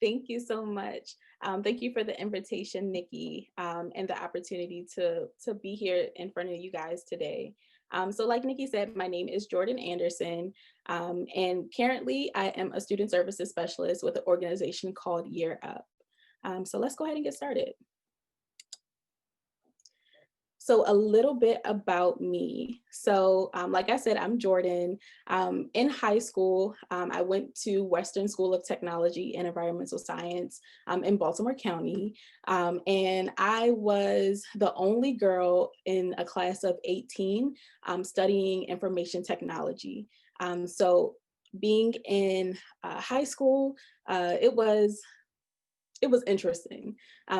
Thank you so much. Thank you for the invitation, Nikki, and the opportunity to be here in front of you guys today. So, like Nikki said, my name is Jordan Anderson, and currently I am a student services specialist with an organization called Year Up. So let's go ahead and get started. So a little bit about me. So like I said, I'm Jordan. In high school, I went to Western School of Technology and Environmental Science in Baltimore County. And I was the only girl in a class of 18 studying information technology. So being in high school, it was interesting.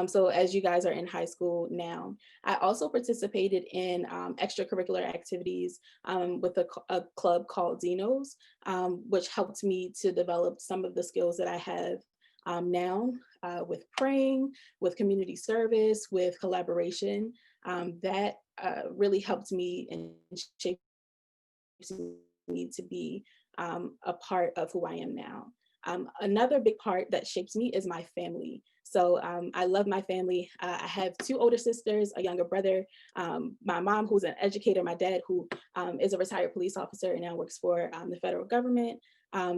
So as you guys are in high school now, I also participated in extracurricular activities with a club called Zenos, which helped me to develop some of the skills that I have now with praying, with community service, with collaboration. That really helped me and shaped me to be a part of who I am now. Another big part that shapes me is my family. So I love my family. I have two older sisters, a younger brother, my mom, who's an educator, my dad, who is a retired police officer and now works for the federal government.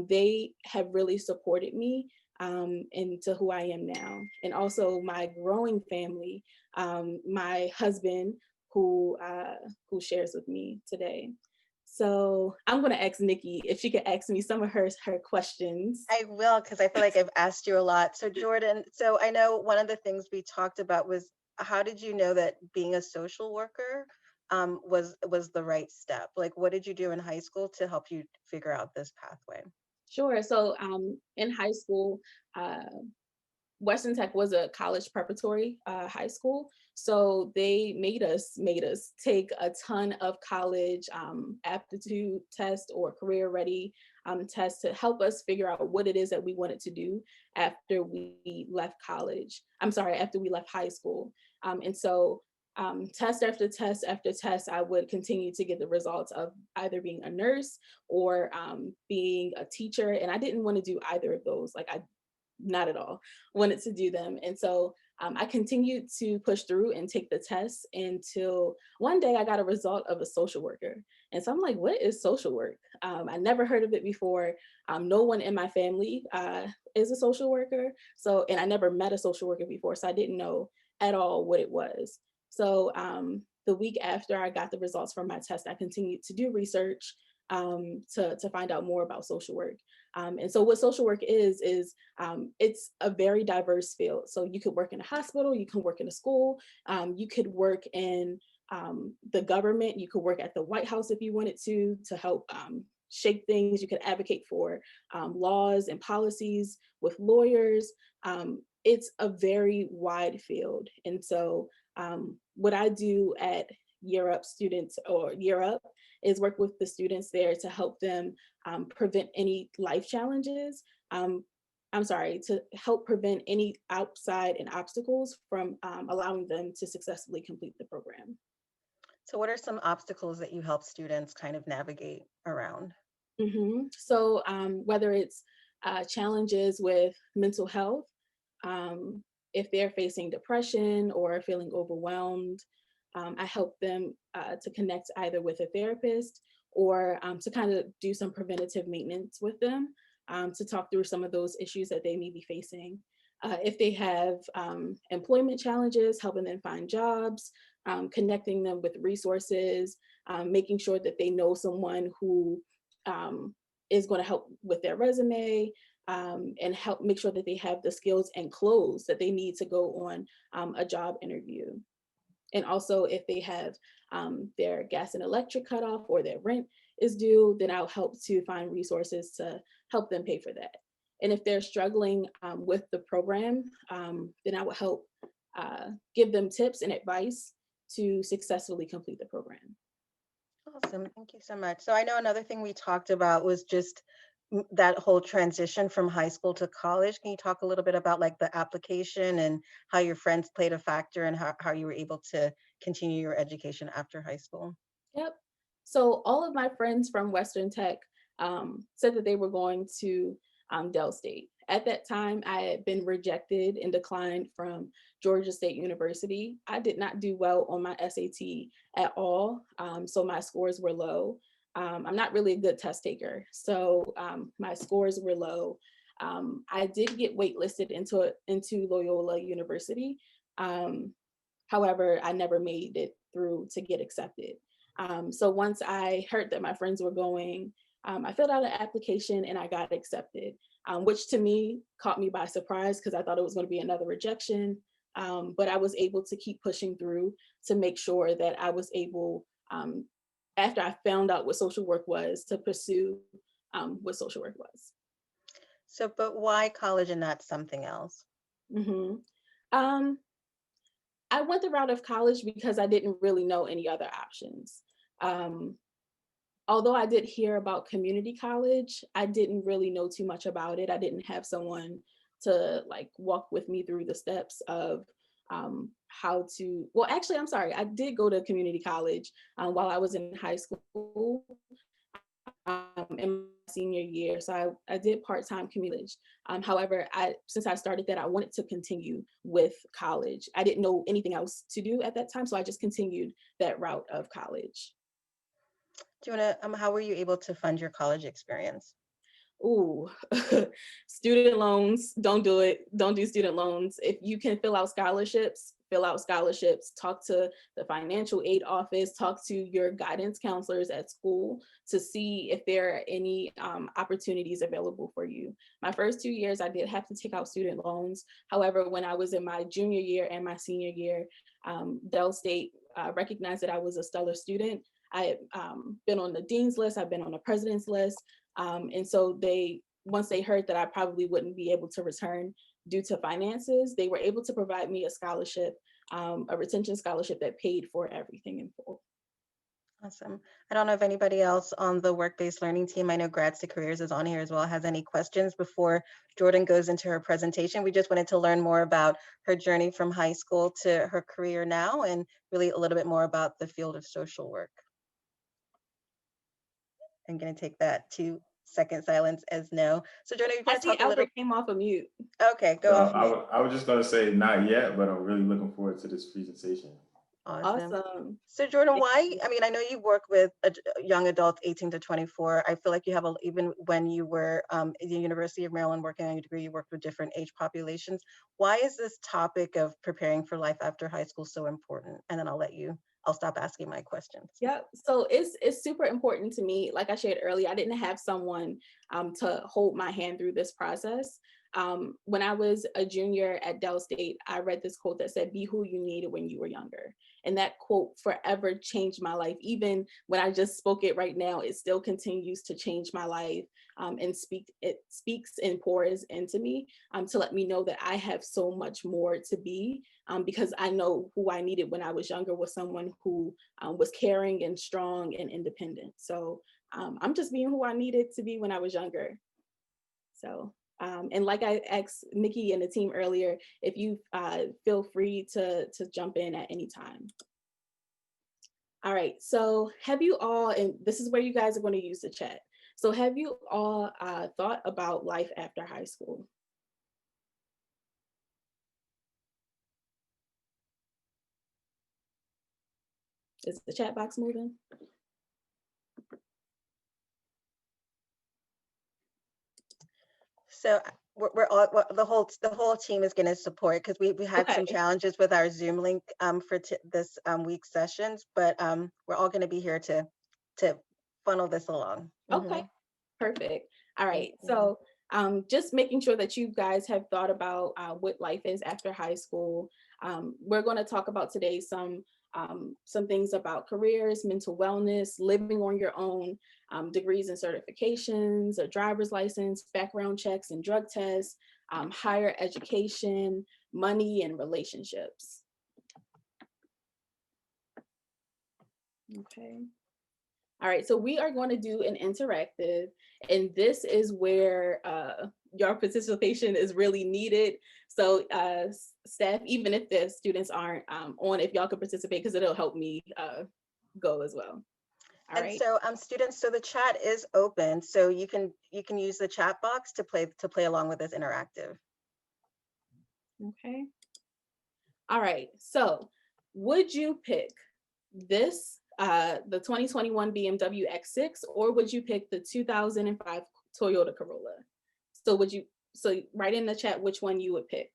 They have really supported me into who I am now. And also my growing family, my husband, who shares with me today. So I'm going to ask Nikki if she could ask me some of her questions. I will, because I feel like I've asked you a lot. So Jordan, so I know one of the things we talked about was how did you know that being a social worker was the right step? Like, what did you do in high school to help you figure out this pathway? Sure. So in high school, uh, Western Tech was a college preparatory high school, so they made us take a ton of college aptitude tests or career ready tests to help us figure out what it is that we wanted to do after we left college. I'm sorry, after we left high school, and so. Test after test after test, I would continue to get the results of either being a nurse or being a teacher. And I didn't want to do either of those. Like, I not at all wanted to do them. And so I continued to push through and take the tests until one day I got a result of a social worker. And so I'm like, what is social work? I never heard of it before. No one in my family is a social worker. So, and I never met a social worker before. So I didn't know at all what it was. So the week after I got the results from my test, I continued to do research to find out more about social work. And so what social work is it's a very diverse field. So you could work in a hospital, you can work in a school, you could work in the government, you could work at the White House if you wanted to help shape things. You could advocate for laws and policies with lawyers. It's a very wide field. And so what I do at Year Up students or Year Up is work with the students there to help them prevent any life challenges. I'm sorry, to help prevent any outside and obstacles from allowing them to successfully complete the program. So what are some obstacles that you help students kind of navigate around? So whether it's challenges with mental health, um, if they're facing depression or feeling overwhelmed, I help them to connect either with a therapist or to kind of do some preventative maintenance with them to talk through some of those issues that they may be facing. If they have employment challenges, helping them find jobs, connecting them with resources, making sure that they know someone who is going to help with their resume, and help make sure that they have the skills and clothes that they need to go on a job interview. And also, if they have their gas and electric cut off or their rent is due, then I'll help to find resources to help them pay for that. And if they're struggling with the program, then I will help give them tips and advice to successfully complete the program. Awesome. Thank you so much. So I know another thing we talked about was just that whole transition from high school to college. Can you talk a little bit about like the application and how your friends played a factor and how you were able to continue your education after high school? Yep. So all of my friends from Western Tech said that they were going to Dell State. At that time, I had been rejected and declined from Georgia State University. I did not do well on my SAT at all, so my scores were low. I'm not really a good test taker, so my scores were low. I did get waitlisted into Loyola University. Um, However, I never made it through to get accepted. So once I heard that my friends were going, I filled out an application and I got accepted, which to me caught me by surprise because I thought it was going to be another rejection. But I was able to keep pushing through to make sure that I was able, after I found out what social work was, to pursue what social work was. So, but why college and not something else? hmm Um, I went the route of college because I didn't really know any other options. Um, Although I did hear about community college, I didn't really know too much about it. I didn't have someone to like walk with me through the steps of how to, well, actually, I'm sorry, I did go to community college while I was in high school in my senior year. So I did part-time community. However, since I started that, I wanted to continue with college. I didn't know anything else to do at that time, so I just continued that route of college. Do you want to, how were you able to fund your college experience? Ooh, student loans, don't do it. Don't do student loans. If you can fill out scholarships, fill out scholarships. Talk to the financial aid office, talk to your guidance counselors at school to see if there are any opportunities available for you. My first 2 years, I did have to take out student loans. However, when I was in my junior year and my senior year, Dell State recognized that I was a stellar student. I had been on the dean's list, I've been on the president's list. And so once they heard that I probably wouldn't be able to return due to finances, they were able to provide me a scholarship, a retention scholarship that paid for everything in full. Awesome. I don't know if anybody else on the work-based learning team, I know Grads to Careers is on here as well, has any questions before Jordan goes into her presentation. We just wanted to learn more about her journey from high school to her career now, and really a little bit more about the field of social work. I'm going to take that 2-second silence as no. So Jordan, you're I going to see talk a little. Albert came off of mute. Okay, go No, off mute. I was just gonna say not yet, but I'm really looking forward to this presentation. Awesome. Awesome. So Jordan, Thank why, you. I mean, I know you work with young adults 18 to 24. I feel like you have even when you were at the University of Maryland working on your degree, you worked with different age populations. Why is this topic of preparing for life after high school so important? And then I'll stop asking my questions. Yeah, so it's super important to me. Like I shared earlier, I didn't have someone to hold my hand through this process. When I was a junior at Dell State, I read this quote that said, "Be who you needed when you were younger." And that quote forever changed my life. Even when I just spoke it right now, it still continues to change my life and it speaks and pours into me to let me know that I have so much more to be because I know who I needed when I was younger was someone who was caring and strong and independent. So I'm just being who I needed to be when I was younger. So, and like I asked Nikki and the team earlier, if you feel free to jump in at any time. All right, so have you all, and this is where you guys are going to use the chat. So have you all thought about life after high school? Is the chat box moving? So we're all the whole team is going to support because we had some Okay. challenges with our Zoom link for this week's sessions, but we're all going to be here to funnel this along. Okay. Perfect. All Thank right. you. So just making sure that you guys have thought about what life is after high school. We're going to talk about today some things about careers, mental wellness, living on your own, degrees and certifications, a driver's license, background checks and drug tests, higher education, money, and relationships. Okay. All right, so we are going to do an interactive, and this is where your participation is really needed. So staff, even if the students aren't on, if y'all could participate, because it'll help me go as well. All And right. so students, so the chat is open, so you can use the chat box to play along with this interactive. Okay. All right. So would you pick this, the 2021 BMW X6, or would you pick the 2005 Toyota Corolla? So so write in the chat which one you would pick.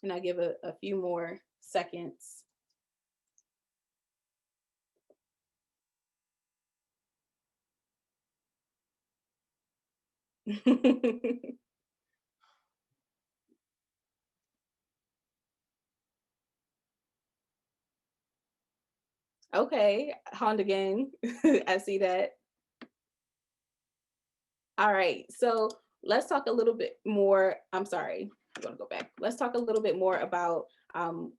And I'll give a few more seconds. Okay, Honda gang. I see that. All right, so let's talk a little bit more. I'm sorry, I'm gonna go back. Let's talk a little bit more about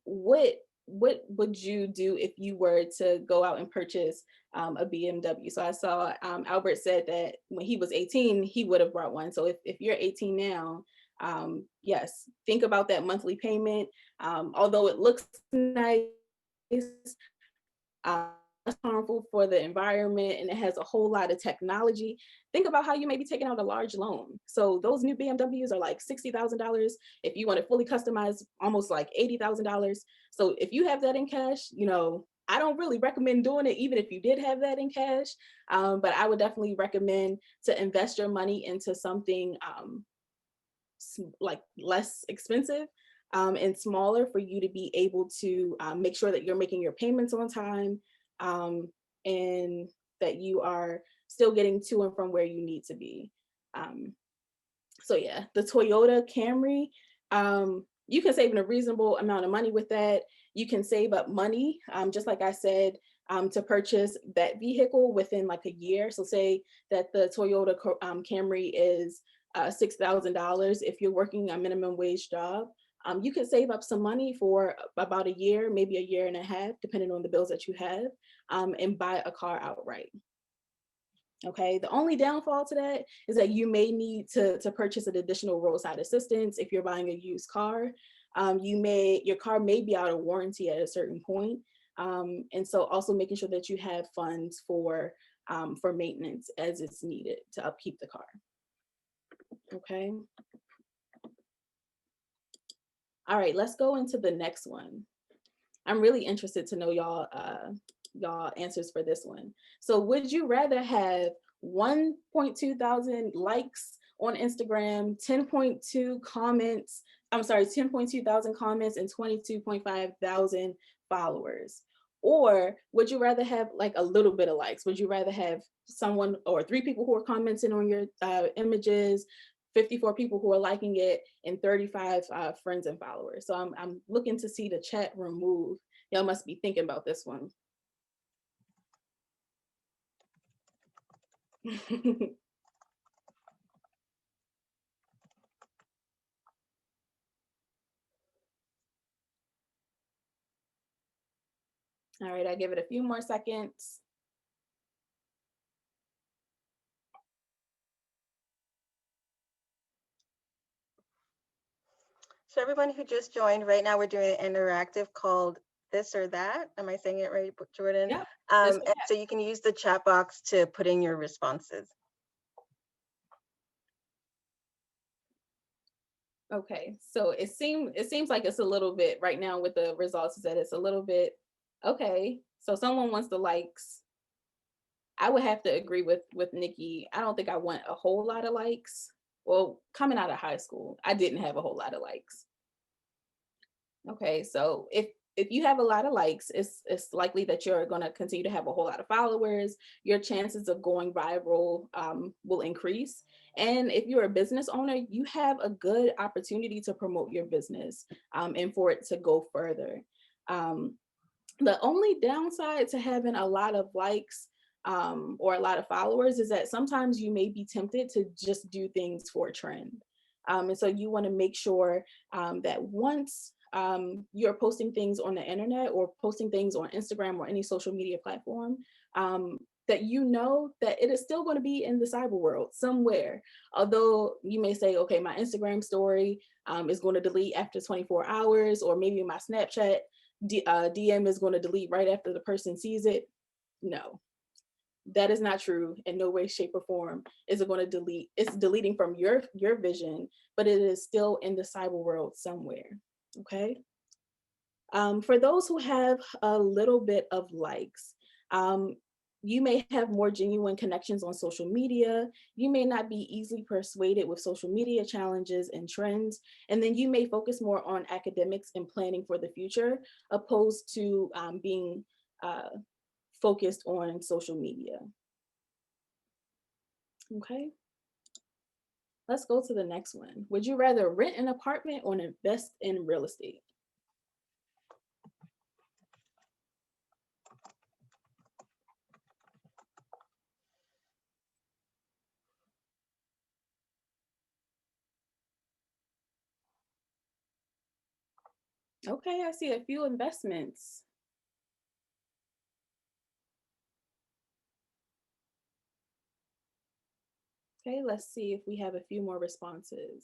what would you do if you were to go out and purchase a BMW? So I saw Albert said that when he was 18, he would have brought one. So if you're 18 now, yes, think about that monthly payment. Although it looks nice, uh, less harmful for the environment, and it has a whole lot of technology. Think about how you may be taking out a large loan. So those new BMWs are like $60,000. If you want it fully customized, almost like $80,000. So if you have that in cash, I don't really recommend doing it, even if you did have that in cash. But I would definitely recommend to invest your money into something like less expensive and smaller, for you to be able to make sure that you're making your payments on time, um, and that you are still getting to and from where you need to be. Um, so yeah, the Toyota Camry, you can save a reasonable amount of money with that. You can save up money, just like I said, to purchase that vehicle within like a year. So say that the Toyota Camry is $6,000. If you're working a minimum wage job, you can save up some money for about a year, maybe a year and a half, depending on the bills that you have, and buy a car outright. Okay, the only downfall to that is that you may need to purchase an additional roadside assistance if you're buying a used car. Your car may be out of warranty at a certain point. And so also making sure that you have funds for maintenance as it's needed to upkeep the car. Okay. All right, let's go into the next one. I'm really interested to know y'all answers for this one. So would you rather have 1.2 thousand likes on Instagram, 10.2 comments, I'm sorry, 10.2 thousand comments and 22.5 thousand followers? Or would you rather have like a little bit of likes? Would you rather have someone or 3 people who are commenting on your images, 54 people who are liking it, and 35 friends and followers? So I'm looking to see the chat room move. Y'all must be thinking about this one. All right, I give it a few more seconds. So everyone who just joined, right now we're doing an interactive called This or That. Am I saying it right, Jordan? Yep. And so you can use the chat box to put in your responses. Okay, so it seems like it's a little bit right now with the results, is that it's a little bit okay. So someone wants the likes. I would have to agree with Nikki. I don't think I want a whole lot of likes. Well, coming out of high school, I didn't have a whole lot of likes. Okay, so if you have a lot of likes, it's likely that you're going to continue to have a whole lot of followers. Your chances of going viral will increase. And if you're a business owner, you have a good opportunity to promote your business and for it to go further. Um, the only downside to having a lot of likes or a lot of followers is that sometimes you may be tempted to just do things for a trend. And so you want to make sure that once you're posting things on the internet or posting things on Instagram or any social media platform, that you know that it is still going to be in the cyber world somewhere. Although you may say, okay, my Instagram story is going to delete after 24 hours, or maybe my Snapchat DM is going to delete right after the person sees it. No, that is not true in no way, shape, or form. Is it going to delete? It's deleting from your vision, but it is still in the cyber world somewhere. Okay. For those who have a little bit of likes, um, you may have more genuine connections on social media. You may not be easily persuaded with social media challenges and trends. And then you may focus more on academics and planning for the future, opposed to being focused on social media. Okay, let's go to the next one. Would you rather rent an apartment or invest in real estate? Okay, I see a few investments. Okay, let's see if we have a few more responses.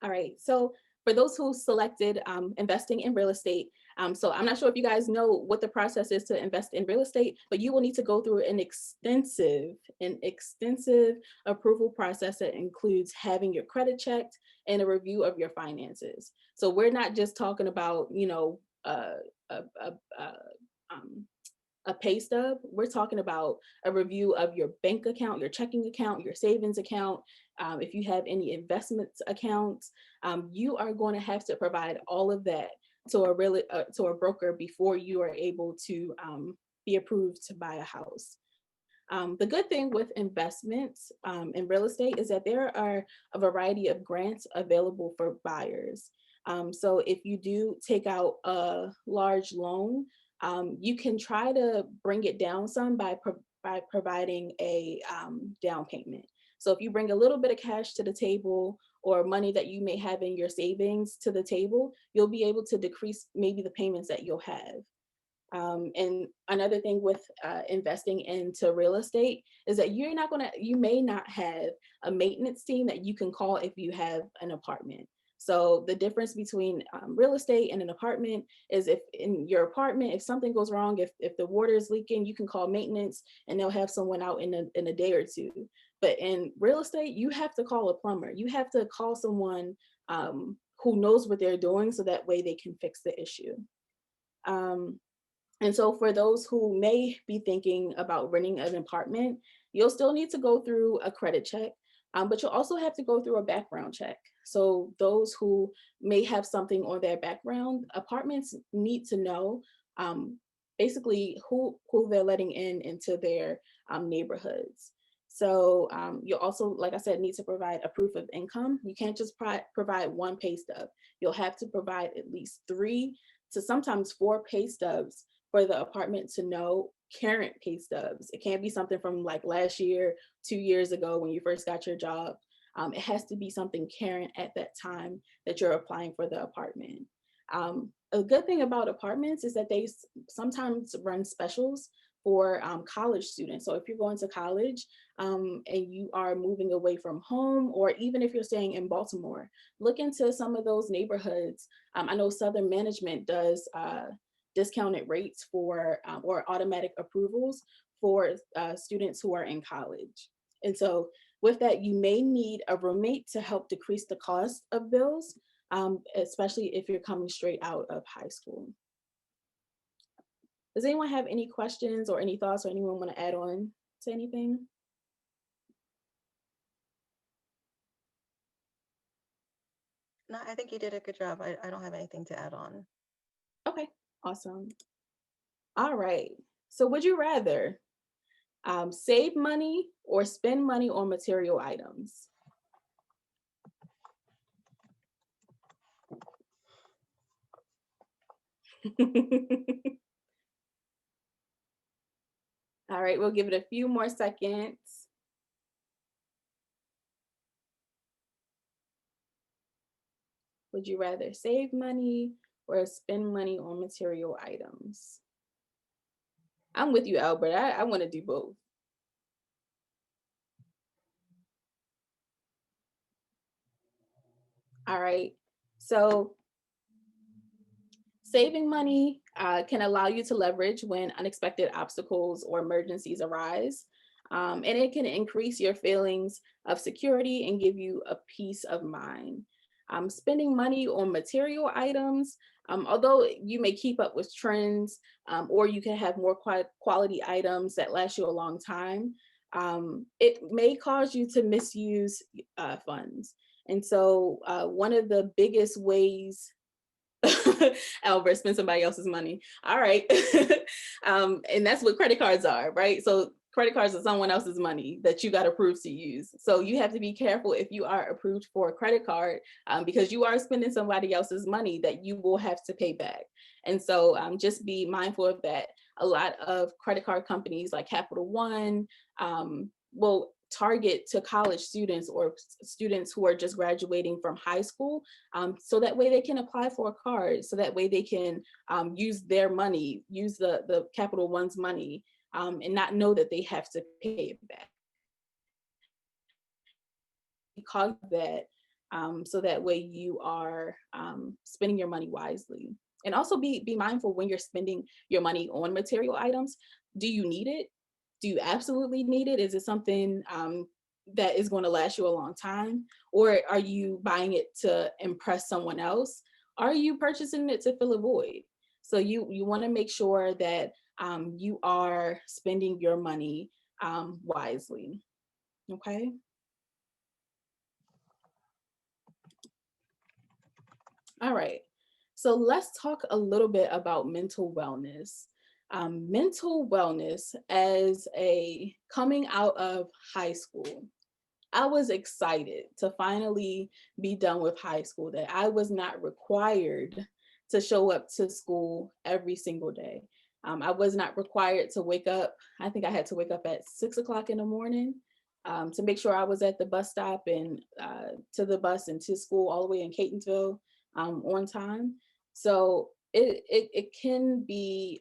All right, so for those who selected investing in real estate, so I'm not sure if you guys know what the process is to invest in real estate, but you will need to go through an extensive approval process that includes having your credit checked and a review of your finances. So we're not just talking about, a, a, a, um, a pay stub. We're talking about a review of your bank account, your checking account, your savings account. If you have any investments accounts, you are going to have to provide all of that to a broker before you are able to be approved to buy a house. The good thing with investments in real estate is that there are a variety of grants available for buyers. So if you do take out a large loan, you can try to bring it down some by providing a down payment. So if you bring a little bit of cash to the table, or money that you may have in your savings to the table, you'll be able to decrease maybe the payments that you'll have. And another thing with investing into real estate is that you may not have a maintenance team that you can call if you have an apartment. So the difference between real estate and an apartment is, if in your apartment, if something goes wrong, if the water is leaking, you can call maintenance and they'll have someone out in a day or two. But in real estate, you have to call a plumber. You have to call someone who knows what they're doing, so that way they can fix the issue. Um, and so for those who may be thinking about renting an apartment, you'll still need to go through a credit check, but you'll also have to go through a background check. So those who may have something on their background, apartments need to know basically who they're letting into their neighborhoods. So you'll also, like I said, need to provide a proof of income. You can't just provide one pay stub. You'll have to provide at least 3 to sometimes 4 pay stubs for the apartment to know current pay stubs. It can't be something from like last year, 2 years ago when you first got your job. It has to be something current at that time that you're applying for the apartment. A good thing about apartments is that they sometimes run specials for college students. So if you're going to college and you are moving away from home, or even if you're staying in Baltimore, look into some of those neighborhoods. I know Southern Management does discounted rates for or automatic approvals for students who are in college. And so with that, you may need a roommate to help decrease the cost of bills, especially if you're coming straight out of high school. Does anyone have any questions or any thoughts, or anyone want to add on to anything? No, I think you did a good job. I don't have anything to add on. Okay, awesome. All right. So would you rather save money or spend money on material items? All right, we'll give it a few more seconds. Would you rather save money or spend money on material items? I'm with you, Albert. I want to do both. All right. So saving money can allow you to leverage when unexpected obstacles or emergencies arise. And it can increase your feelings of security and give you a peace of mind. Spending money on material items, although you may keep up with trends, or you can have more quality items that last you a long time, it may cause you to misuse funds. And so, one of the biggest ways Albert, spend somebody else's money. All right. And that's what credit cards are, right? So credit cards are someone else's money that you got approved to use. So you have to be careful if you are approved for a credit card, because you are spending somebody else's money that you will have to pay back. And so just be mindful of that. A lot of credit card companies like Capital One will target to college students or students who are just graduating from high school, so that way they can apply for a card, so that way they can use their money, use the Capital One's money, and not know that they have to pay it back. Because of that, so that way you are spending your money wisely. And also be mindful when you're spending your money on material items. Do you need it? Do you absolutely need it? Is it something that is going to last you a long time? Or are you buying it to impress someone else? Are you purchasing it to fill a void? So you want to make sure that you are spending your money wisely. Okay. All right. So let's talk a little bit about mental wellness. Mental wellness as a coming out of high school. I was excited to finally be done with high school, that I was not required to show up to school every single day. I was not required to wake up. I think I had to wake up at 6 o'clock in the morning to make sure I was at the bus stop and to the bus and to school all the way in Catonsville on time. So it can be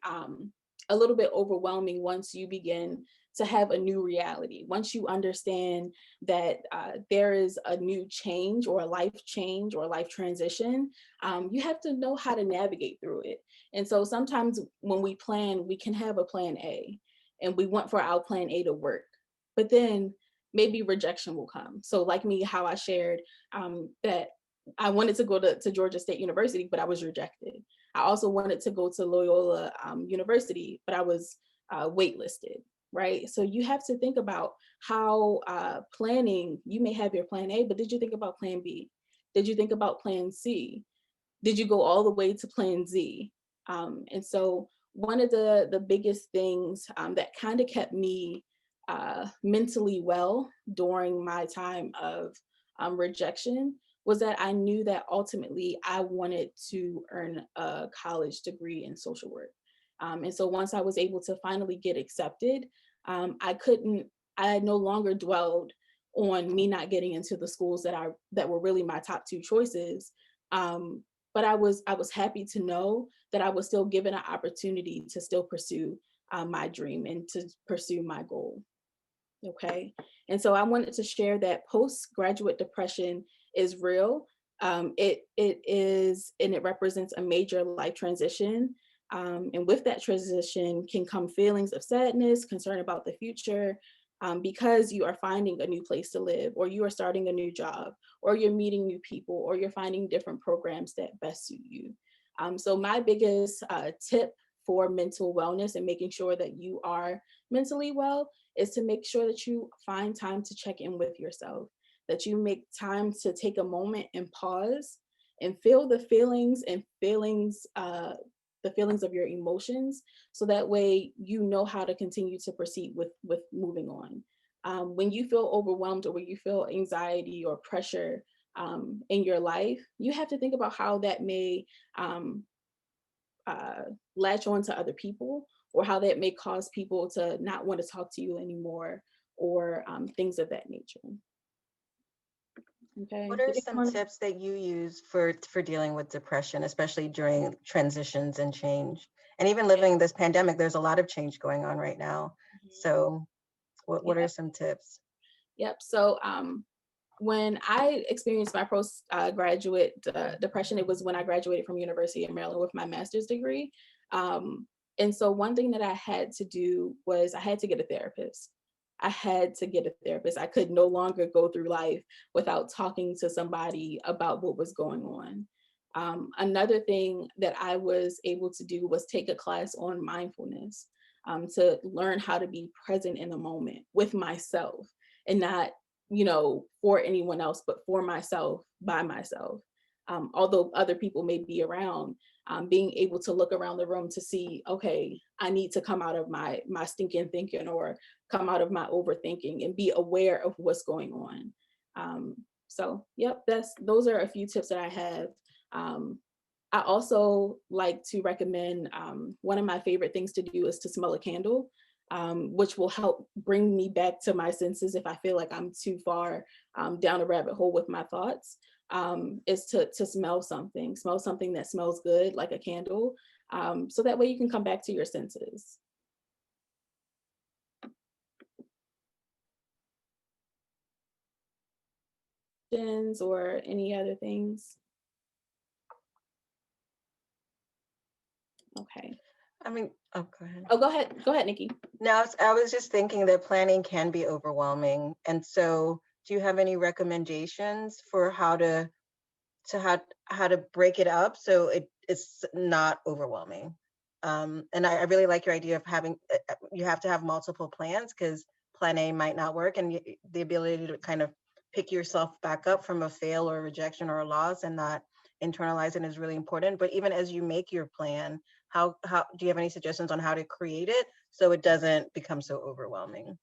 a little bit overwhelming once you begin to have a new reality. Once you understand that there is a new change or a life change or a life transition, you have to know how to navigate through it. And so sometimes when we plan, we can have a plan A and we want for our plan A to work, but then maybe rejection will come. So like me, how I shared that I wanted to go to Georgia State University, but I was rejected. I also wanted to go to Loyola University, but I was waitlisted, right? So you have to think about how planning, you may have your plan A, but did you think about plan B? Did you think about plan C? Did you go all the way to plan Z? And so one of the biggest things that kind of kept me mentally well during my time of rejection was that I knew that ultimately I wanted to earn a college degree in social work. And so once I was able to finally get accepted, I no longer dwelled on me not getting into the schools that were really my top two choices. But I was happy to know that I was still given an opportunity to still pursue my dream and to pursue my goal. Okay. And so I wanted to share that postgraduate depression is real. It is, and it represents a major life transition. And with that transition can come feelings of sadness, concern about the future, because you are finding a new place to live, or you are starting a new job, or you're meeting new people, or you're finding different programs that best suit you. So my biggest tip for mental wellness and making sure that you are mentally well is to make sure that you find time to check in with yourself, that you make time to take a moment and pause and feel the feelings of your emotions, so that way you know how to continue to proceed with moving on. When you feel overwhelmed or when you feel anxiety or pressure in your life, you have to think about how that may latch on to other people, or how that may cause people to not want to talk to you anymore, or things of that nature. Okay. What are Did some anyone- tips that you use for dealing with depression, especially during transitions and change? And even living this pandemic, there's a lot of change going on right now. So what are Yeah. some tips? Yep. So when I experienced my postgraduate depression, it was when I graduated from University of Maryland with my master's degree. And so one thing that I had to do was I had to get a therapist. I had to get a therapist. I could no longer go through life without talking to somebody about what was going on. Another thing that I was able to do was take a class on mindfulness, to learn how to be present in the moment with myself and not, for anyone else, but for myself, by myself. Although other people may be around, being able to look around the room to see, okay, I need to come out of my stinking thinking or come out of my overthinking and be aware of what's going on. So, yep, those are a few tips that I have. Um, I also like to recommend, one of my favorite things to do is to smell a candle, which will help bring me back to my senses if I feel like I'm too far down a rabbit hole with my thoughts. Is to smell something that smells good, like a candle, so that way you can come back to your senses. Or any other things? Okay. I mean, oh, go ahead. Oh, go ahead, Nikki. Now, I was just thinking that planning can be overwhelming. And so do you have any recommendations for how to how to break it up so it's not overwhelming? And I really like your idea of having, you have to have multiple plans because plan A might not work, and the ability to kind of pick yourself back up from a fail or a rejection or a loss and not internalize it is really important. But even as you make your plan, how do you have any suggestions on how to create it so it doesn't become so overwhelming?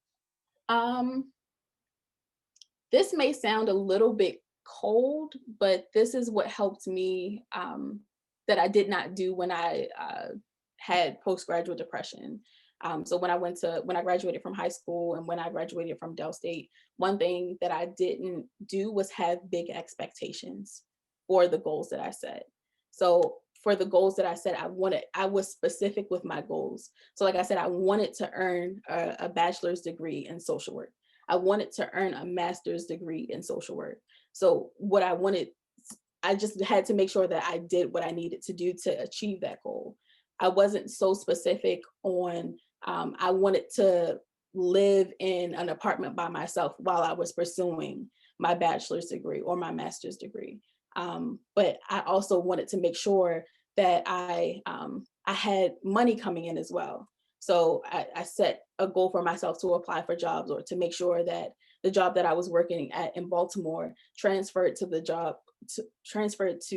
Um, this may sound a little bit cold, but this is what helped me, that I did not do when I had postgraduate depression. So when I graduated from high school and when I graduated from Del State, one thing that I didn't do was have big expectations for the goals that I set. So for the goals that I set, I was specific with my goals. So like I said, I wanted to earn a bachelor's degree in social work. I wanted to earn a master's degree in social work. So I just had to make sure that I did what I needed to do to achieve that goal. I wasn't so specific on, I wanted to live in an apartment by myself while I was pursuing my bachelor's degree or my master's degree. But I also wanted to make sure that I had money coming in as well. So I set a goal for myself to apply for jobs or to make sure that the job that I was working at in Baltimore transferred to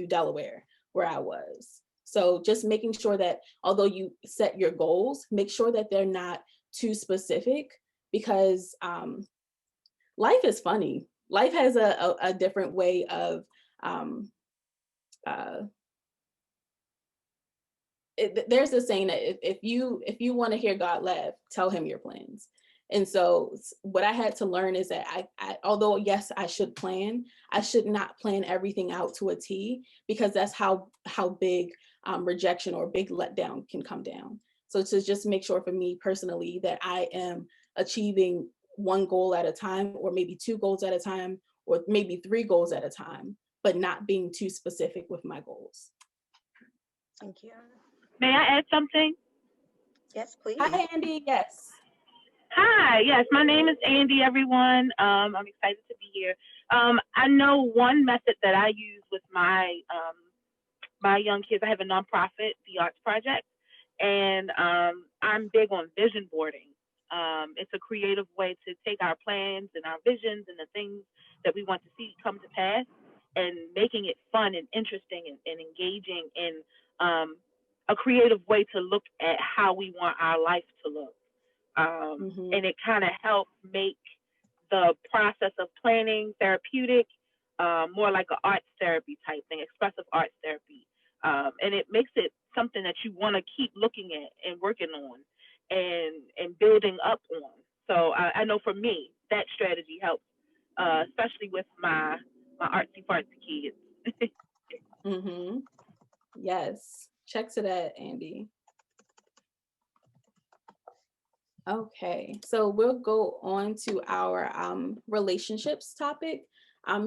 Delaware where I was. So just making sure that although you set your goals, make sure that they're not too specific because life is funny. Life has a different way of um, uh, there's a saying that if you want to hear God laugh, tell him your plans. And so what I had to learn is that I although yes, I should plan, I should not plan everything out to a T because that's how big rejection or big letdown can come down. So to just make sure for me personally that I am achieving one goal at a time, or maybe two goals at a time, or maybe three goals at a time, but not being too specific with my goals. Thank you. May I add something? Yes, please. Hi, Andy. Yes. Hi, yes, my name is Andy, everyone. I'm excited to be here. I know one method that I use with my young kids. I have a nonprofit, the Arts Project, and I'm big on vision boarding. It's a creative way to take our plans and our visions and the things that we want to see come to pass and making it fun and interesting and engaging in a creative way to look at how we want our life to look. And it kind of helps make the process of planning therapeutic, more like an arts therapy type thing, expressive arts therapy. And it makes it something that you want to keep looking at and working on and building up on. So I know for me, that strategy helps, especially with my my artsy fartsy kids. Mm-hmm. Yes. Check to that, Andy. Okay, so we'll go on to our relationships topic.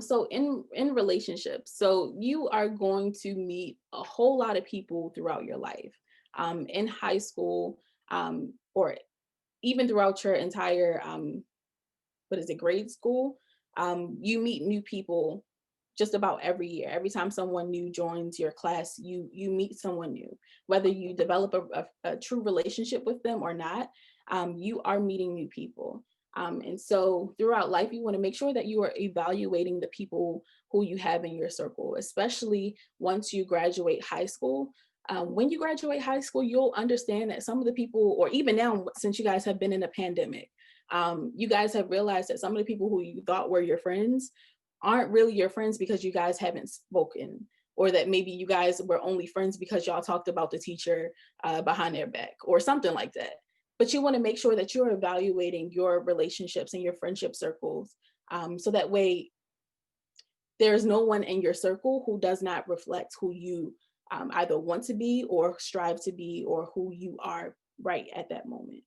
So in relationships, so you are going to meet a whole lot of people throughout your life, in high school, or even throughout your entire what is it, grade school. You meet new people just about every year. Every time someone new joins your class, you meet someone new. Whether you develop a true relationship with them or not, you are meeting new people. And so throughout life, you want to make sure that you are evaluating the people who you have in your circle, especially once you graduate high school. When you graduate high school, you'll understand that some of the people, or even now, since you guys have been in a pandemic, you guys have realized that some of the people who you thought were your friends aren't really your friends because you guys haven't spoken, or that maybe you guys were only friends because y'all talked about the teacher behind their back or something like that. But you want to make sure that you're evaluating your relationships and your friendship circles, so that way there's no one in your circle who does not reflect who you either want to be or strive to be, or who you are right at that moment.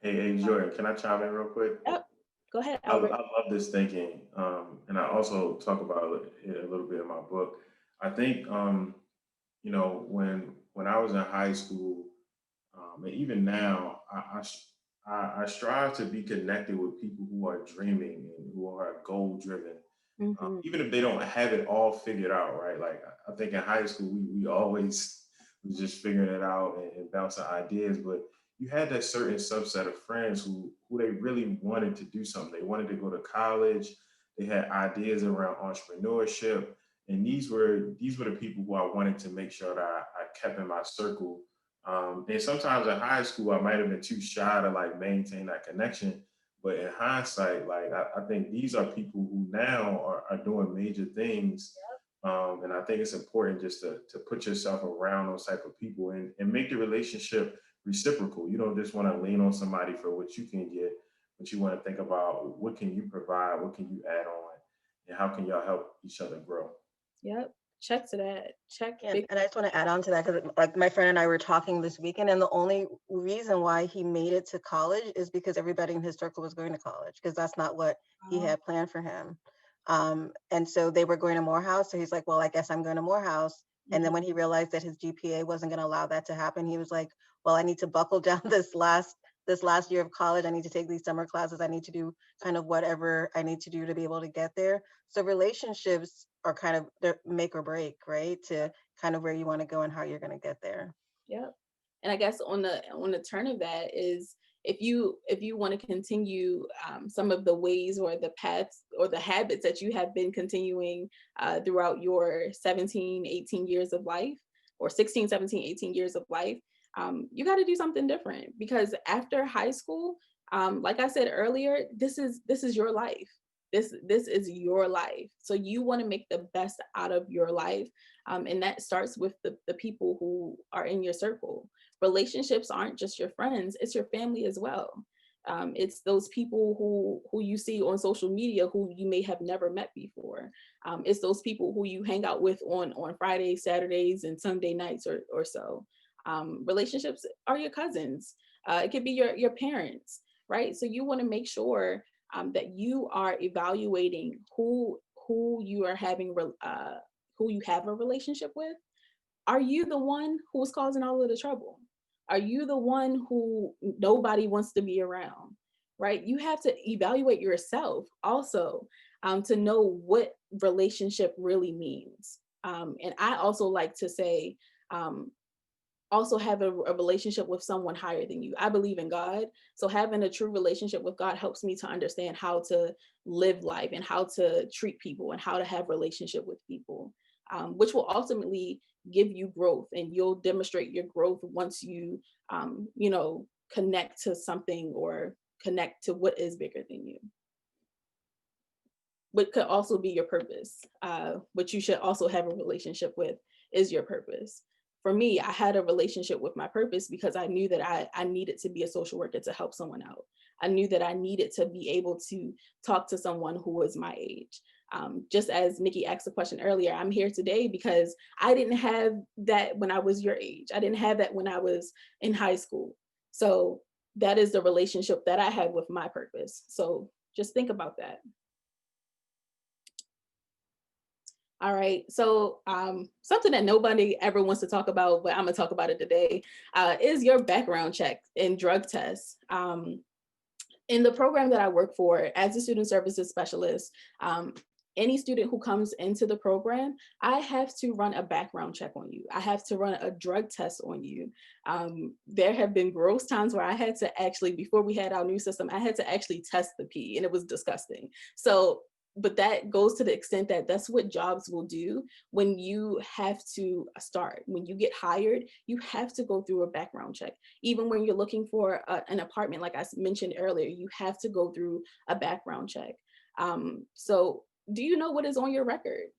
Hey, Jordan, can I chime in real quick? Yep. Go ahead, I Albert. love this thinking, and I also talk about it a little bit in my book. I think, when I was in high school, and even now, I strive to be connected with people who are dreaming and who are goal driven, Mm-hmm. even if they don't have it all figured out, right? Like I think in high school, we always was just figuring it out and bouncing ideas, but you had that certain subset of friends who they really wanted to do something. They wanted to go to college. They had ideas around entrepreneurship, and these were the people who I wanted to make sure that I kept in my circle. And sometimes in high school, I might have been too shy to like maintain that connection. But in hindsight, like I think these are people who now are doing major things. And I think it's important just to put yourself around those type of people and make the relationship reciprocal. You don't just want to lean on somebody for what you can get, but you want to think about what can you provide, what can you add on, and how can y'all help each other grow. Yep. Check to that. Check Yeah, big. and I just want to add on to that because, like, my friend and I were talking this weekend, and the only reason why he made it to college is because everybody in his circle was going to college, because that's not what he had planned for him. And so they were going to Morehouse. So he's like, well, I guess I'm going to Morehouse. And then when he realized that his GPA wasn't going to allow that to happen, he was like, well, I need to buckle down this last year of college. I need to take these summer classes. I need to do kind of whatever I need to do to be able to get there. So relationships are kind of their make or break, right? To kind of where you want to go and how you're going to get there. Yep. And I guess on the turn of that is, if you want to continue some of the ways or the paths or the habits that you have been continuing throughout your 17, 18 years of life, or 16, 17, 18 years of life, you got to do something different, because after high school, like I said earlier, this is your life. This is your life. So you want to make the best out of your life. And that starts with the people who are in your circle. Relationships aren't just your friends, it's your family as well. It's those people who you see on social media who you may have never met before. It's those people who you hang out with on Fridays, Saturdays, and Sunday nights or so. Relationships are your cousins. It could be your parents, right? So you want to make sure that you are evaluating who you are having who you have a relationship with. Are you the one who's causing all of the trouble? Are you the one who nobody wants to be around? Right? You have to evaluate yourself also, to know what relationship really means. And I also like to say, also have a relationship with someone higher than you. I believe in God. So having a true relationship with God helps me to understand how to live life and how to treat people and how to have relationship with people, which will ultimately give you growth, and you'll demonstrate your growth once connect to something, or connect to what is bigger than you. What could also be your purpose, what you should also have a relationship with, is your purpose. For me, I had a relationship with my purpose because I knew that I needed to be a social worker to help someone out. I knew that I needed to be able to talk to someone who was my age. Just as Nikki asked the question earlier, I'm here today because I didn't have that when I was your age. I didn't have that when I was in high school. So that is the relationship that I had with my purpose. So just think about that. All right, so something that nobody ever wants to talk about, but I'm gonna talk about it today, is your background check and drug tests. In the program that I work for as a student services specialist, any student who comes into the program, I have to run a background check on you. I have to run a drug test on you. There have been gross times where I had to actually, before we had our new system, I had to actually test the pee, and it was disgusting. So, but that goes to the extent that that's what jobs will do when you have to start. When you get hired, you have to go through a background check. Even when you're looking for an apartment, like I mentioned earlier, you have to go through a background check. So do you know what is on your record?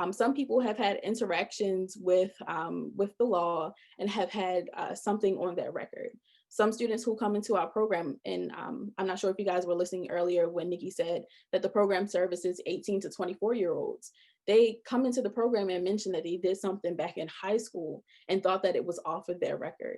Some people have had interactions with the law and have had something on their record. Some students who come into our program, and I'm not sure if you guys were listening earlier when Nikki said that the program services 18 to 24-year-olds. They come into the program and mention that they did something back in high school and thought that it was off of their record,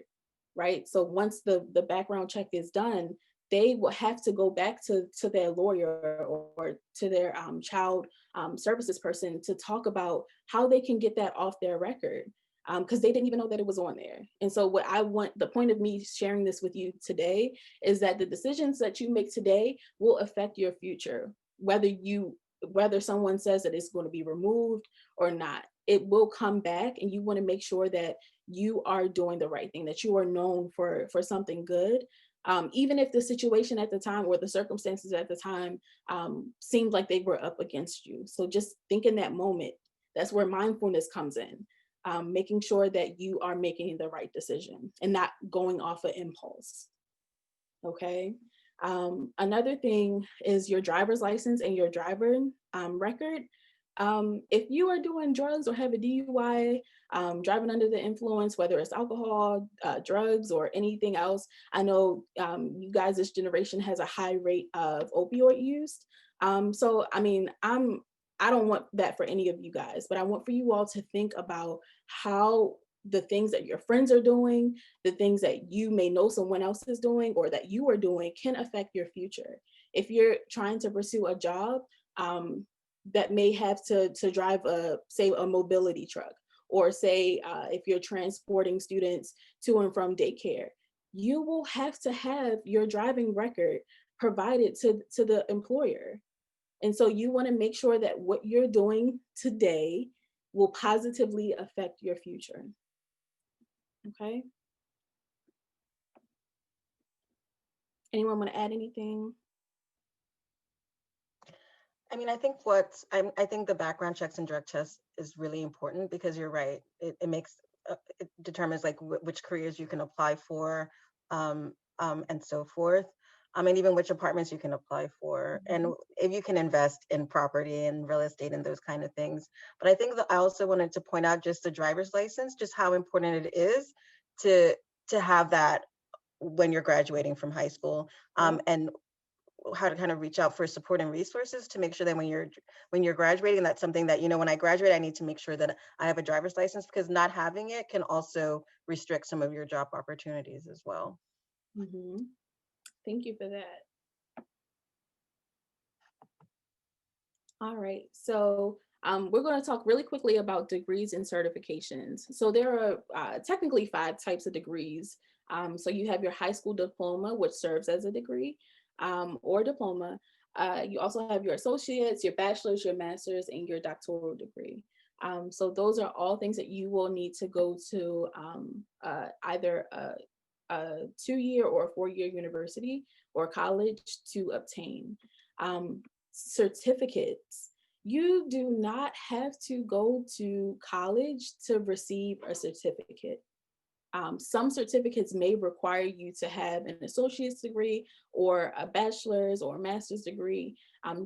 right? So once the background check is done, they will have to go back to their lawyer or to their child services person to talk about how they can get that off their record, because they didn't even know that it was on there. And so what I want, the point of me sharing this with you today is that the decisions that you make today will affect your future, whether someone says that it's going to be removed or not. It will come back, and you want to make sure that you are doing the right thing, that you are known for something good. Even if the situation at the time or the circumstances at the time seemed like they were up against you. So just think in that moment. That's where mindfulness comes in, making sure that you are making the right decision and not going off of impulse. Okay. Another thing is your driver's license and your driver record. If you are doing drugs or have a DUI, driving under the influence, whether it's alcohol, drugs, or anything else, I know you guys, this generation has a high rate of opioid use. So, I mean, I don't want that for any of you guys, but I want for you all to think about how the things that your friends are doing, the things that you may know someone else is doing or that you are doing can affect your future. If you're trying to pursue a job, that may have to drive say a mobility truck, or say if you're transporting students to and from daycare, you will have to have your driving record provided to the employer. And so you want to make sure that what you're doing today will positively affect your future. Okay. Anyone want to add anything? I mean, I think the background checks and drug tests is really important because you're right. It makes it determines like which careers you can apply for, and so forth. And even which apartments you can apply for, and if you can invest in property and real estate and those kind of things. But I think that I also wanted to point out just the driver's license, just how important it is to have that when you're graduating from high school, and how to kind of reach out for support and resources to make sure that when you're graduating, that's something that, when I graduate, I need to make sure that I have a driver's license, because not having it can also restrict some of your job opportunities as well. Mm-hmm. Thank you for that. All right, so we're going to talk really quickly about degrees and certifications. So there are technically 5 types of degrees. So you have your high school diploma, which serves as a degree or diploma. You also have your associates, your bachelor's, your master's, and your doctoral degree. So those are all things that you will need to go to either a 2-year or a 4-year university or college to obtain. Certificates. You do not have to go to college to receive a certificate. Some certificates may require you to have an associate's degree or a bachelor's or master's degree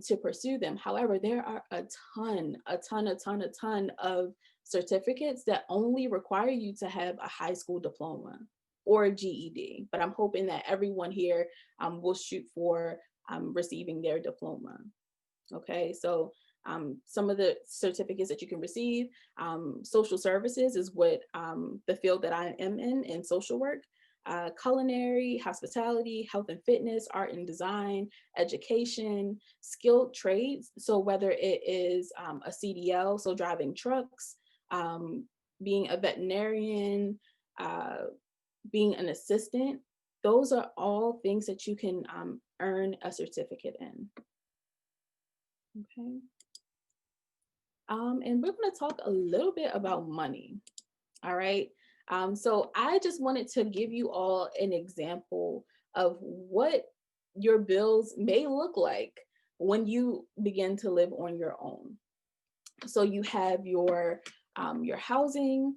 to pursue them. However, there are a ton of certificates that only require you to have a high school diploma or a GED. But I'm hoping that everyone here will shoot for receiving their diploma. Okay, so Some of the certificates that you can receive. Social services is what the field that I am in social work. Culinary, hospitality, health and fitness, art and design, education, skilled trades. So whether it is a CDL, so driving trucks, being a veterinarian, being an assistant, those are all things that you can earn a certificate in. Okay. And we're going to talk a little bit about money. All right. So I just wanted to give you all an example of what your bills may look like when you begin to live on your own. So you have your housing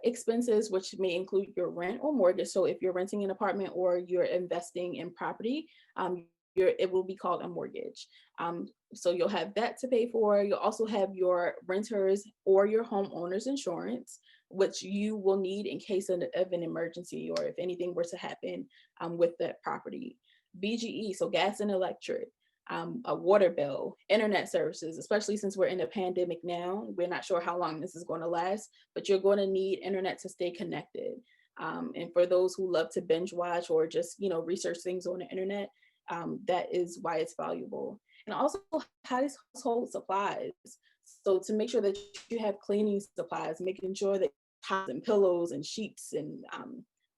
expenses, which may include your rent or mortgage. So if you're renting an apartment or you're investing in property, it will be called a mortgage. So you'll have that to pay for. You'll also have your renters or your homeowner's insurance, which you will need in case of an emergency or if anything were to happen with that property. BGE, so gas and electric, a water bill, internet services, especially since we're in a pandemic now. We're not sure how long this is going to last, but you're going to need internet to stay connected. And for those who love to binge watch or just, research things on the internet, that is why it's valuable. And also household supplies. So to make sure that you have cleaning supplies, making sure that towels and pillows and sheets and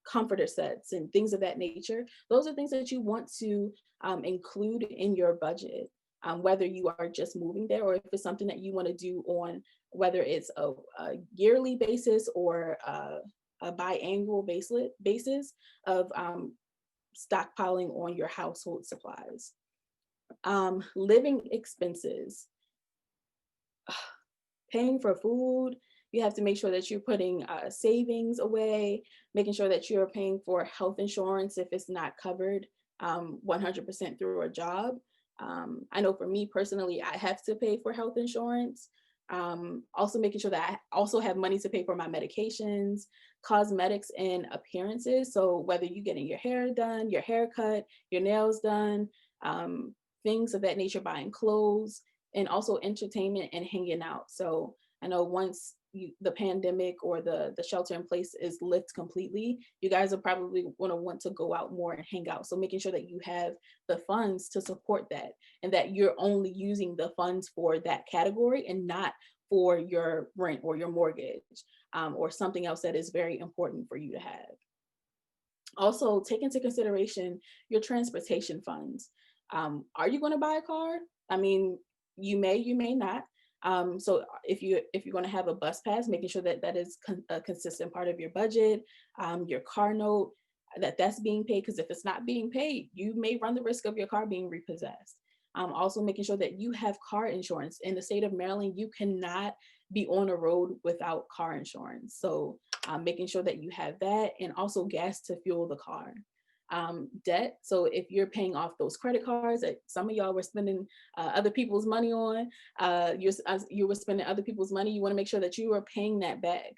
comforter sets and things of that nature, those are things that you want to include in your budget, whether you are just moving there or if it's something that you want to do on, whether it's a yearly basis or a biannual basis of stockpiling on your household supplies. Living expenses, paying for food. You have to make sure that you're putting savings away, making sure that you're paying for health insurance if it's not covered 100% through a job. I know for me personally, I have to pay for health insurance. Also making sure that I also have money to pay for my medications, cosmetics and appearances. So whether you're getting your hair done, your hair cut, your nails done, things of that nature, buying clothes, and also entertainment and hanging out. So I know once the pandemic or the shelter in place is lifted completely, you guys are probably going to want to go out more and hang out. So making sure that you have the funds to support that and that you're only using the funds for that category and not for your rent or your mortgage or something else that is very important for you to have. Also, take into consideration your transportation funds. Are you going to buy a car? I mean, you may not. So if you're going to have a bus pass, making sure that that is a consistent part of your budget, your car note, that's being paid, because if it's not being paid, you may run the risk of your car being repossessed. Also making sure that you have car insurance. In the state of Maryland, you cannot be on a road without car insurance. So making sure that you have that, and also gas to fuel the car. Debt. So if you're paying off those credit cards that some of y'all were spending other people's money on, you were spending other people's money, you want to make sure that you are paying that back.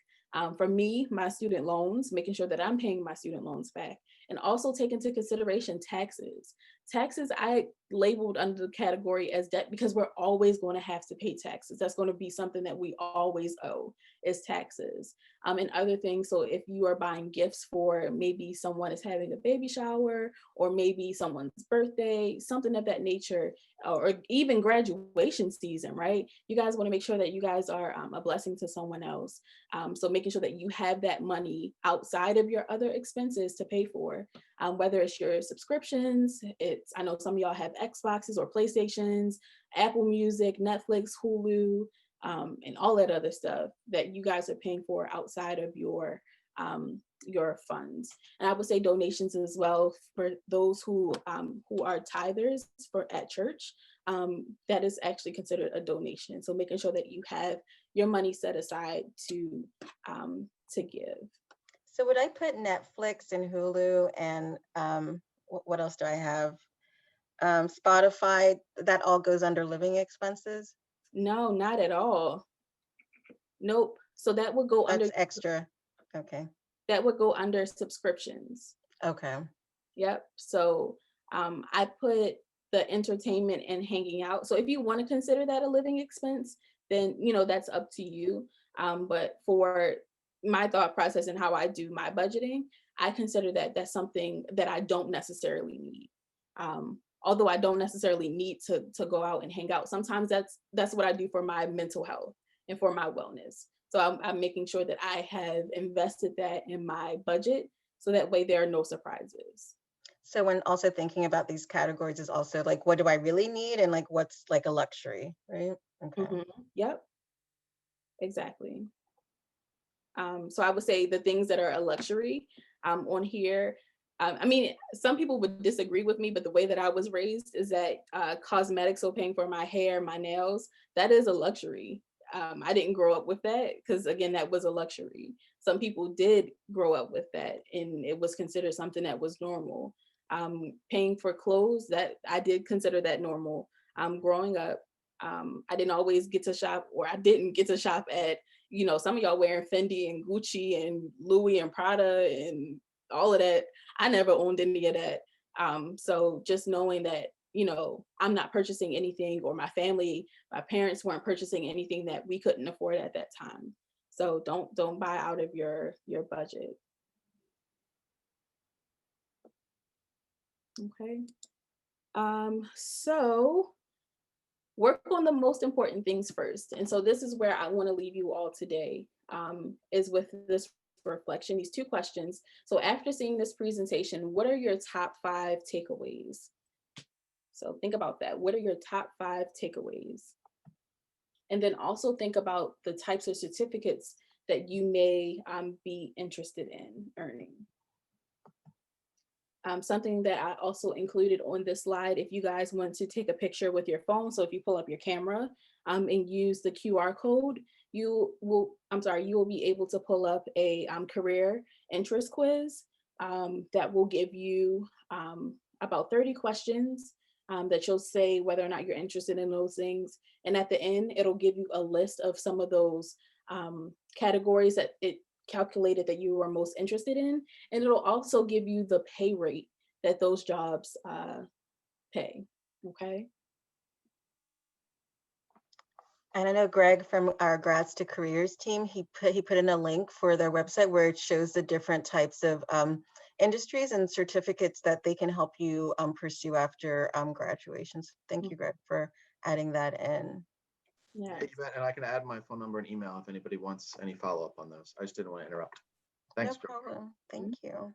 For me, my student loans, making sure that I'm paying my student loans back, and also take into consideration taxes. Taxes I labeled under the category as debt because we're always going to have to pay taxes. That's going to be something that we always owe, is taxes. And other things. So if you are buying gifts for maybe someone is having a baby shower or maybe someone's birthday, something of that nature, or even graduation season, right? You guys want to make sure that you guys are a blessing to someone else. So making sure that you have that money outside of your other expenses to pay for, whether it's your subscriptions. I know some of y'all have Xboxes or PlayStations, Apple Music, Netflix, Hulu, and all that other stuff that you guys are paying for outside of your funds. And I would say donations as well for those who are tithers at church. That is actually considered a donation. So making sure that you have your money set aside to give. So would I put Netflix and Hulu and what else do I have? Spotify, that all goes under living expenses? No, not at all. Nope. So that would go That's under extra. Okay. That would go under subscriptions. Okay. Yep. So I put the entertainment and hanging out. So if you want to consider that a living expense, then, you know, that's up to you. But for my thought process and how I do my budgeting, I consider that that's something that I don't necessarily need. Although I don't necessarily need to go out and hang out. Sometimes that's what I do for my mental health and for my wellness. So I'm making sure that I have invested that in my budget, so that way there are no surprises. So when also thinking about these categories is also like, what do I really need, and like what's like a luxury, right? Okay. Yep, exactly. So I would say the things that are a luxury on here. I mean, some people would disagree with me, but the way that I was raised is that cosmetics, so paying for my hair, my nails, that is a luxury. I didn't grow up with that because, again, that was a luxury. Some people did grow up with that, and it was considered something that was normal. Paying for clothes, that I did consider that normal. Growing up, I didn't always get to shop, or I didn't get to shop at, you know, some of y'all wearing Fendi and Gucci and Louis and Prada and all of that. I never owned any of that. So just knowing that, you know, I'm not purchasing anything, or my family, my parents weren't purchasing anything that we couldn't afford at that time. So don't buy out of your budget. Okay. So work on the most important things first. And so this is where I want to leave you all today, is with this reflection, these two questions. So after seeing this presentation, what are your top 5 takeaways? So think about that. What are your top 5 takeaways? And then also think about the types of certificates that you may be interested in earning. Something that I also included on this slide, if you guys want to take a picture with your phone, so if you pull up your camera and use the QR code, you will be able to pull up a career interest quiz that will give you about 30 questions that you'll say whether or not you're interested in those things. And at the end, it'll give you a list of some of those categories that it calculated that you were most interested in, and it'll also give you the pay rate that those jobs pay. Okay. And I know Greg from our Grads to Careers team, he put in a link for their website where it shows the different types of industries and certificates that they can help you pursue after graduation. So thank you, Greg, for adding that in. Yeah. You bet. And I can add my phone number and email if anybody wants any follow-up on those. I just didn't want to interrupt. Thanks. No problem. Thank you.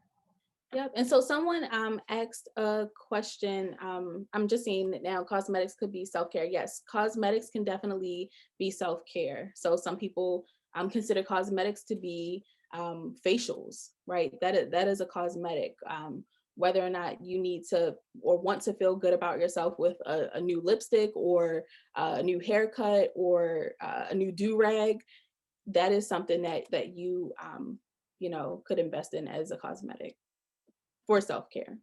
Yep. And so someone asked a question. I'm just seeing it now. Cosmetics could be self-care. Yes, cosmetics can definitely be self-care. So some people consider cosmetics to be facials, right? That is a cosmetic. Whether or not you need to or want to feel good about yourself with a new lipstick or a new haircut or a new do-rag, that is something that you you know, could invest in as a cosmetic for self-care.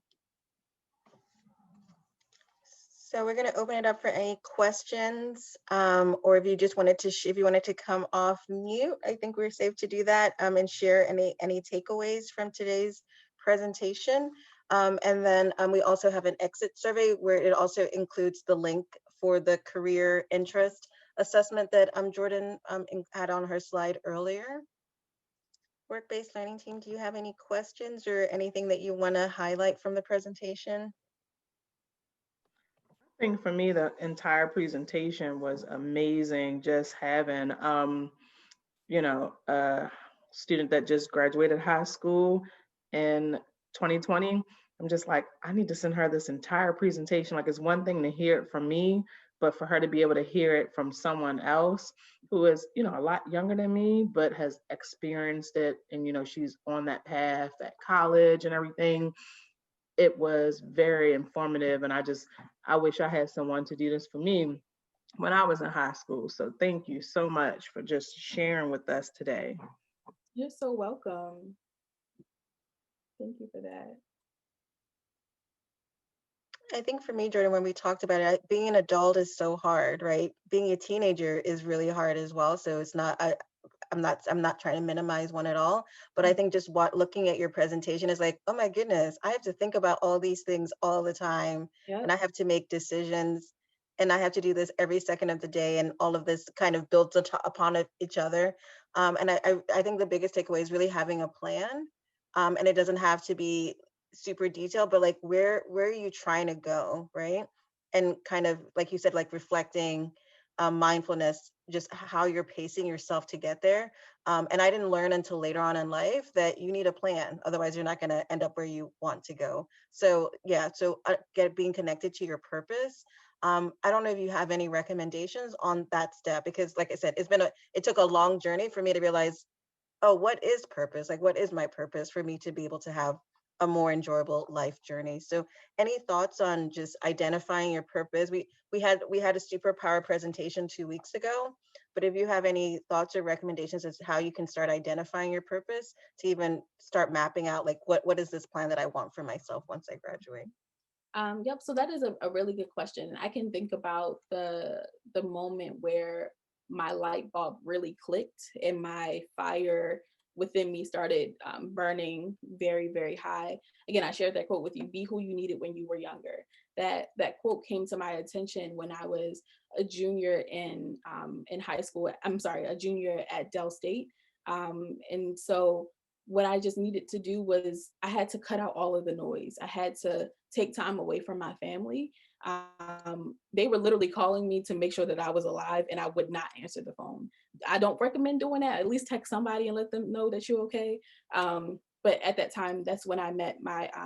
So we're going to open it up for any questions, or if you just wanted to, if you wanted to come off mute, I think we're safe to do that, and share any takeaways from today's presentation. And then we also have an exit survey where it also includes the link for the career interest assessment that Jordan had on her slide earlier. Work-based learning team, do you have any questions or anything that you want to highlight from the presentation? I think for me, the entire presentation was amazing. Just having, you know, a student that just graduated high school in 2020. I'm just like, I need to send her this entire presentation. Like, it's one thing to hear it from me, but for her to be able to hear it from someone else who is, you know, a lot younger than me, but has experienced it. And, you know, she's on that path at college and everything. It was very informative. And I wish I had someone to do this for me when I was in high school. So thank you so much for just sharing with us today. You're so welcome. Thank you for that. I think for me, Jordan, when we talked about it, being an adult is so hard, right? Being a teenager is really hard as well. So it's not, I'm not trying to minimize one at all, but I think just looking at your presentation is like, oh my goodness, I have to think about all these things all the time, Yep. and I have to make decisions, and I have to do this every second of the day, and all of this kind of builds upon each other. And I think the biggest takeaway is really having a plan, and it doesn't have to be super detailed, but like where are you trying to go, right? And kind of like you said, like reflecting, mindfulness, just how you're pacing yourself to get there. And I didn't learn until later on in life that you need a plan, otherwise you're not going to end up where you want to go. So yeah, so being connected to your purpose. I don't know if you have any recommendations on that step, because like I said, it took a long journey for me to realize, oh, what is purpose? Like, what is my purpose, for me to be able to have a more enjoyable life journey? So any thoughts on just identifying your purpose? We had a superpower presentation 2 weeks ago, but if you have any thoughts or recommendations as to how you can start identifying your purpose, to even start mapping out like what is this plan that I want for myself once I graduate? Yep. So that is a really good question. I can think about the moment where my light bulb really clicked and my fire within me started burning very, very high. Again, I shared that quote with you: "Be who you needed when you were younger." That quote came to my attention when I was a junior in high school. I'm sorry, a junior at Dell State. And so what I just needed to do was I had to cut out all of the noise. I had to take time away from my family. They were literally calling me to make sure that I was alive, and I would not answer the phone. I don't recommend doing that. At least text somebody and let them know that you're okay. But at that time, that's when I met my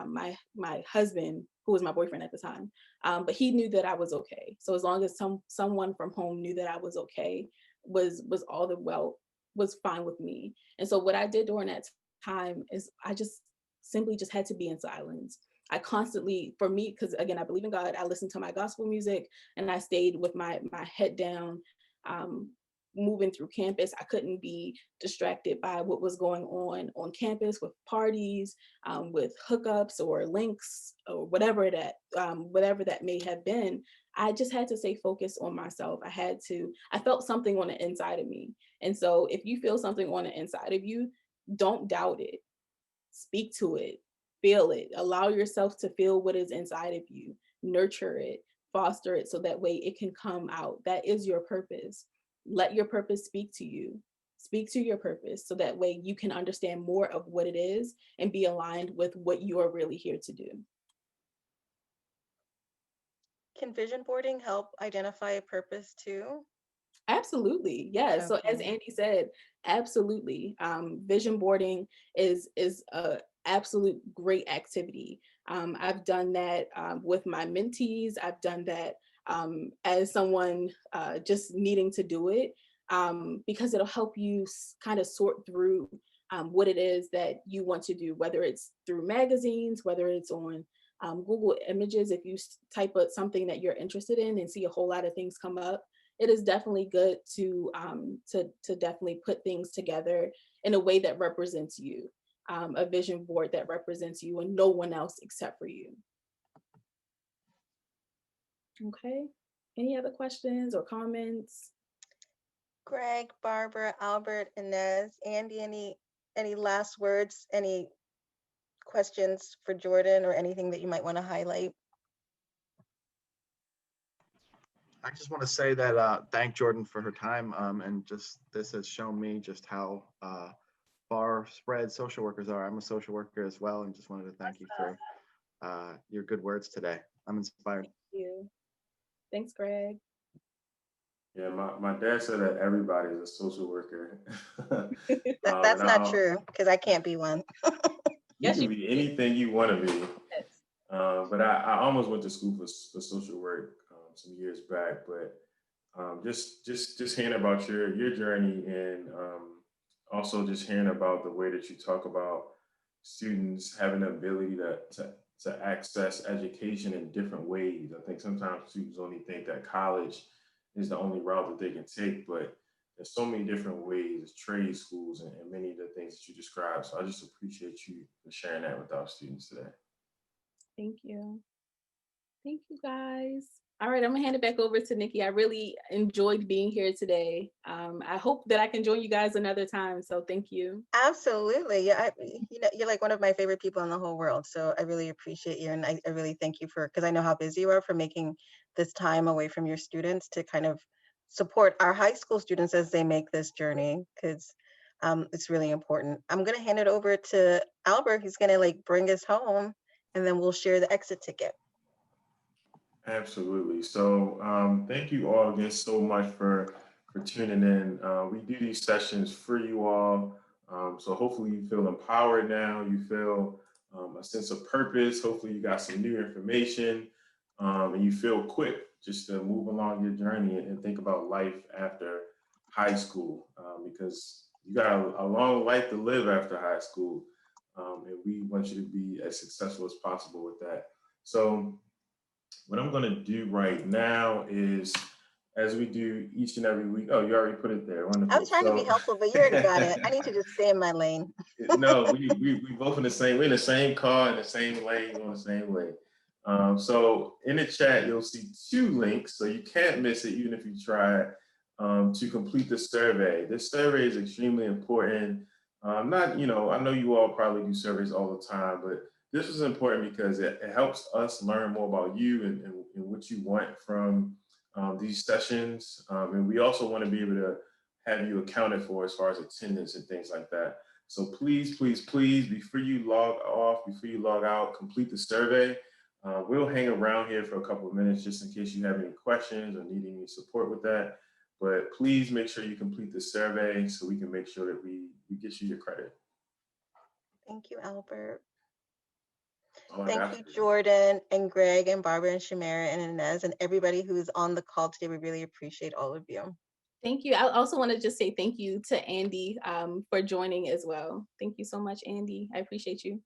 husband, who was my boyfriend at the time. But he knew that I was okay. So as long as someone from home knew that I was okay, was all the well was fine with me. And so what I did during that time is I just simply just had to be in silence. I constantly, for me, because again, I believe in God, I listened to my gospel music and I stayed with my head down. Moving through campus, I couldn't be distracted by what was going on campus, with parties, with hookups or links or whatever that may have been. I just had to stay focused on myself. I felt something on the inside of me. And so if you feel something on the inside of you, don't doubt it. Speak to it, feel it, allow yourself to feel what is inside of you, nurture it, foster it, so that way it can come out. That is your purpose. Let your purpose speak to you. Speak to your purpose so that way you can understand more of what it is and be aligned with what you are really here to do. Can vision boarding help identify a purpose too? Absolutely, yes. So as Okay. Andy said, absolutely. Vision boarding is a absolute great activity. I've done that with my mentees. I've done that as someone just needing to do it, because it'll help you kind of sort through what it is that you want to do, whether it's through magazines, whether it's on Google Images. If you type up something that you're interested in and see a whole lot of things come up, it is definitely good to definitely put things together in a way that represents you, a vision board that represents you and no one else except for you. Okay. Any other questions or comments? Greg, Barbara, Albert, Inez, Andy, any last words, any questions for Jordan, or anything that you might want to highlight? I just want to say that thank Jordan for her time, and just this has shown me just how far spread social workers are. I'm a social worker as well, and just wanted to thank you for your good words today. I'm inspired. Thank you. Thanks, Greg. Yeah, my dad said that everybody is a social worker. That's And not true, because I can't be one. you Yes, can you be anything you want to be. yes. But I almost went to school for social work some years back. But just hearing about your journey, and also just hearing about the way that you talk about students having the ability to access education in different ways. I think sometimes students only think that college is the only route that they can take, but there's so many different ways, there's trade schools and many of the things that you described. So I just appreciate you for sharing that with our students today. Thank you. Thank you, guys. All right, I'm gonna hand it back over to Nikki. I really enjoyed being here today. I hope that I can join you guys another time. So thank you. Absolutely. Yeah, you're like one of my favorite people in the whole world. So I really appreciate you. And I really thank you for, because I know how busy you are, for making this time away from your students to kind of support our high school students as they make this journey, because it's really important. I'm going to hand it over to Albert, who's going to like bring us home, and then we'll share the exit ticket. Absolutely. So thank you all again so much for tuning in. We do these sessions for you all. So hopefully you feel empowered now. You feel a sense of purpose. Hopefully you got some new information, and you feel equipped just to move along your journey and think about life after high school, because you got a long life to live after high school, and we want you to be as successful as possible with that. So what I'm going to do right now is, as we do each and every week. Oh, you already put it there. I was Wonderful. trying to be So, helpful, but you already got it. I need to just stay in my lane. no, we both in the same. We're in the same car, in the same lane, going the same way. So in the chat, you'll see 2 links, so you can't miss it, even if you try, to complete the survey. This survey is extremely important. Not, I know you all probably do surveys all the time, but this is important because it helps us learn more about you and what you want from these sessions. And we also want to be able to have you accounted for as far as attendance and things like that. So please, please, please, before you log off, before you log out, complete the survey. We'll hang around here for a couple of minutes just in case you have any questions or need any support with that. But please make sure you complete the survey so we can make sure that we get you your credit. Thank you, Albert. Oh, Thank you, Jordan and Greg and Barbara and Shamara and Inez and everybody who's on the call today. We really appreciate all of you. Thank you. I also want to just say thank you to Andy for joining as well. Thank you so much, Andy. I appreciate you.